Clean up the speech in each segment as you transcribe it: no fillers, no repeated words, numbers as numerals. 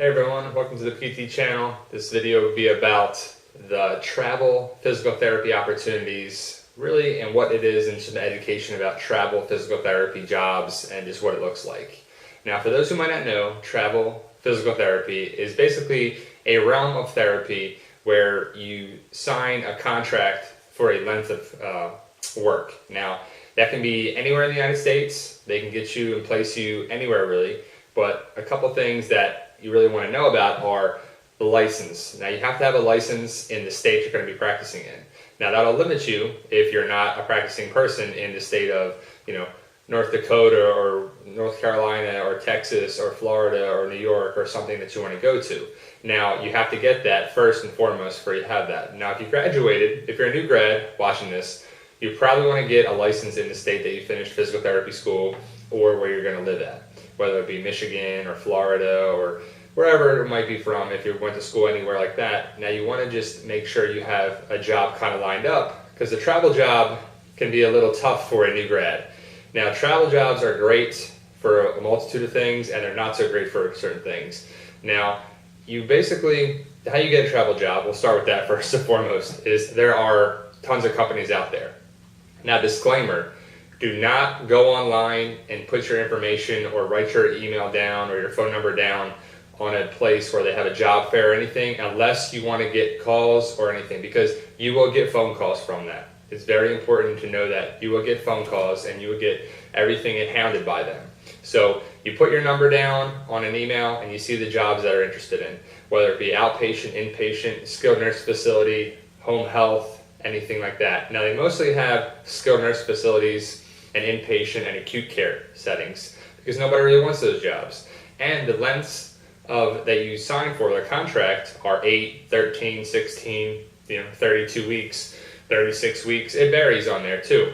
Hey everyone, welcome to the PT channel. This video will be about the travel physical therapy opportunities, really, and what it is, and some education about travel physical therapy jobs and just what it looks like. Now, for those who might not know, travel physical therapy is basically a realm of therapy where you sign a contract for a length of work. Now, that can be anywhere in the United States. They can get you and place you anywhere really, but a couple things that you really want to know about are the license. Now, you have to have a license in the state you're going to be practicing in. Now, that'll limit you if you're not a practicing person in the state of, North Dakota or North Carolina or Texas or Florida or New York or something that you want to go to. Now, you have to get that first and foremost before you have that. Now, if you graduated, if you're a new grad watching this, you probably want to get a license in the state that you finished physical therapy school or where you're going to live at, whether it be Michigan or Florida or wherever it might be from. If you went to school anywhere like that, now you want to just make sure you have a job kind of lined up, because the travel job can be a little tough for a new grad. Now, travel jobs are great for a multitude of things, and they're not so great for certain things. Now, you basically, how you get a travel job, we'll start with that first and foremost, is there are tons of companies out there. Now, disclaimer, do not go online and put your information or write your email down or your phone number down on a place where they have a job fair or anything, unless you want to get calls or anything, because you will get phone calls from that. It's very important to know that you will get phone calls and you will get everything hounded by them. So you put your number down on an email and you see the jobs that are interested in, whether it be outpatient, inpatient, skilled nurse facility, home health, anything like that. Now, they mostly have skilled nurse facilities and inpatient and acute care settings because nobody really wants those jobs. And the lengths that you sign for the contract are 8, 13, 16, 32 weeks, 36 weeks. It varies on there too.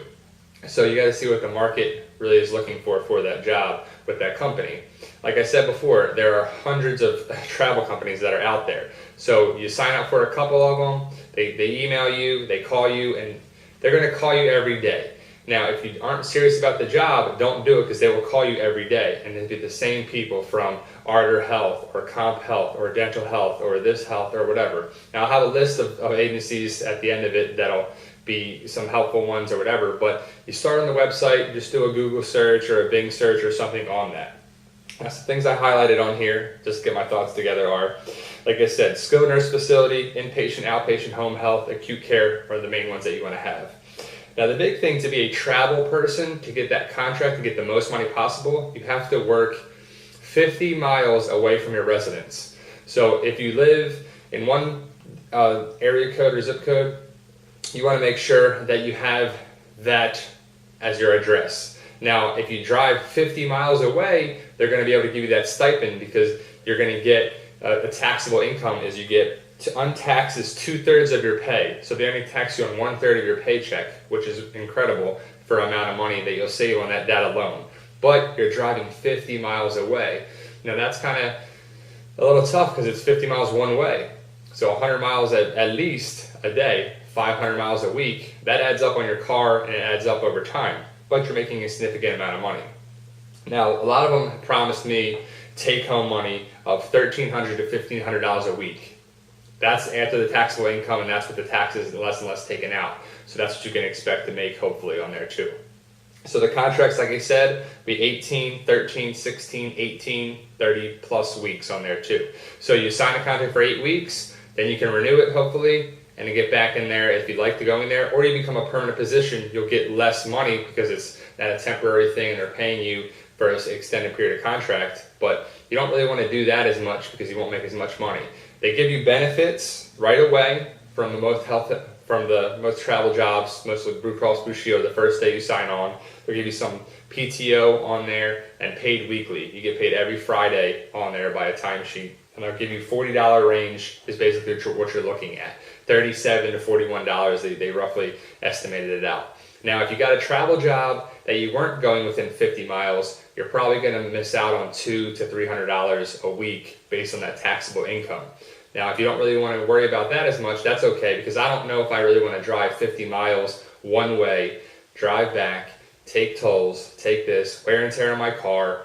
So you got to see what the market really is looking for that job with that company. Like I said before, there are hundreds of travel companies that are out there. So you sign up for a couple of them, they email you, they call you, and they're going to call you every day. Now, if you aren't serious about the job, don't do it, because they will call you every day, and it'll be the same people from Ardor Health or Comp Health or Dental Health or This Health or whatever. Now, I'll have a list of agencies at the end of it that'll be some helpful ones or whatever, but you start on the website, just do a Google search or a Bing search or something on that. Now, some things I highlighted on here, just to get my thoughts together, are, like I said, skilled nurse facility, inpatient, outpatient, home health, acute care are the main ones that you want to have. Now, the big thing to be a travel person, to get that contract, to get the most money possible, you have to work 50 miles away from your residence. So if you live in one area code or zip code, you want to make sure that you have that as your address. Now, if you drive 50 miles away, they're going to be able to give you that stipend, because you're going to get a taxable income as you get untaxed is 2/3 of your pay. So they only tax you on 1/3 of your paycheck, which is incredible for an amount of money that you'll save on that alone. But you're driving 50 miles away. Now, that's kind of a little tough, because it's 50 miles one way. So 100 miles at least a day, 500 miles a week, that adds up on your car, and it adds up over time. But you're making a significant amount of money. Now, a lot of them promised me take-home money of $1,300 to $1,500 a week. That's after the taxable income, and that's with the taxes less and less taken out. So that's what you can expect to make, hopefully, on there too. So the contracts, like I said, be 18, 13, 16, 18, 30 plus weeks on there too. So you sign a contract for 8 weeks, then you can renew it, hopefully, and get back in there if you'd like to go in there, or you become a permanent position. You'll get less money because it's not a temporary thing and they're paying you for an extended period of contract, but you don't really want to do that as much because you won't make as much money. They give you benefits right away from the most travel jobs, mostly Blue Cross Blue Shield. The first day you sign on, they'll give you some PTO on there and paid weekly. You get paid every Friday on there by a timesheet, and they'll give you $40 range is basically what you're looking at. $37 to $41, they roughly estimated it out. Now, if you got a travel job that you weren't going within 50 miles, you're probably going to miss out on $200 to $300 a week based on that taxable income. Now, if you don't really want to worry about that as much, that's okay, because I don't know if I really want to drive 50 miles one way, drive back, take tolls, take this, wear and tear on my car,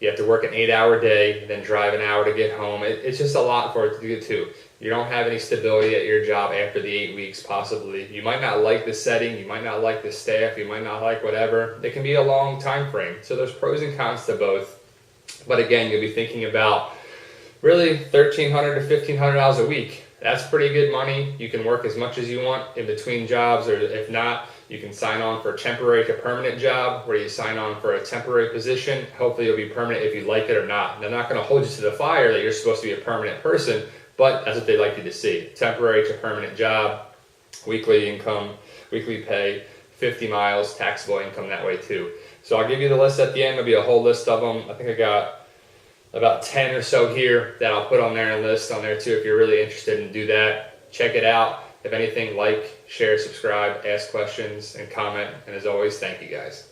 You have to work an 8-hour day, then drive an hour to get home. It's just a lot for it to get to. You don't have any stability at your job after the 8 weeks, possibly. You might not like the setting, you might not like the staff, you might not like whatever. It can be a long time frame. So there's pros and cons to both. But again, you'll be thinking about really $1,300 to $1,500 a week. That's pretty good money. You can work as much as you want in between jobs, or if not, you can sign on for a temporary to permanent job where you sign on for a temporary position. Hopefully you'll be permanent if you like it or not. They're not going to hold you to the fire that you're supposed to be a permanent person, but that's what they like you to see. Temporary to permanent job, weekly income, weekly pay, 50 miles, taxable income that way too. So I'll give you the list at the end. There'll be a whole list of them. I think I got about 10 or so here that I'll put on there and list on there too if you're really interested in do that. Check it out. If anything, like, share, subscribe, ask questions, and comment. And as always, thank you guys.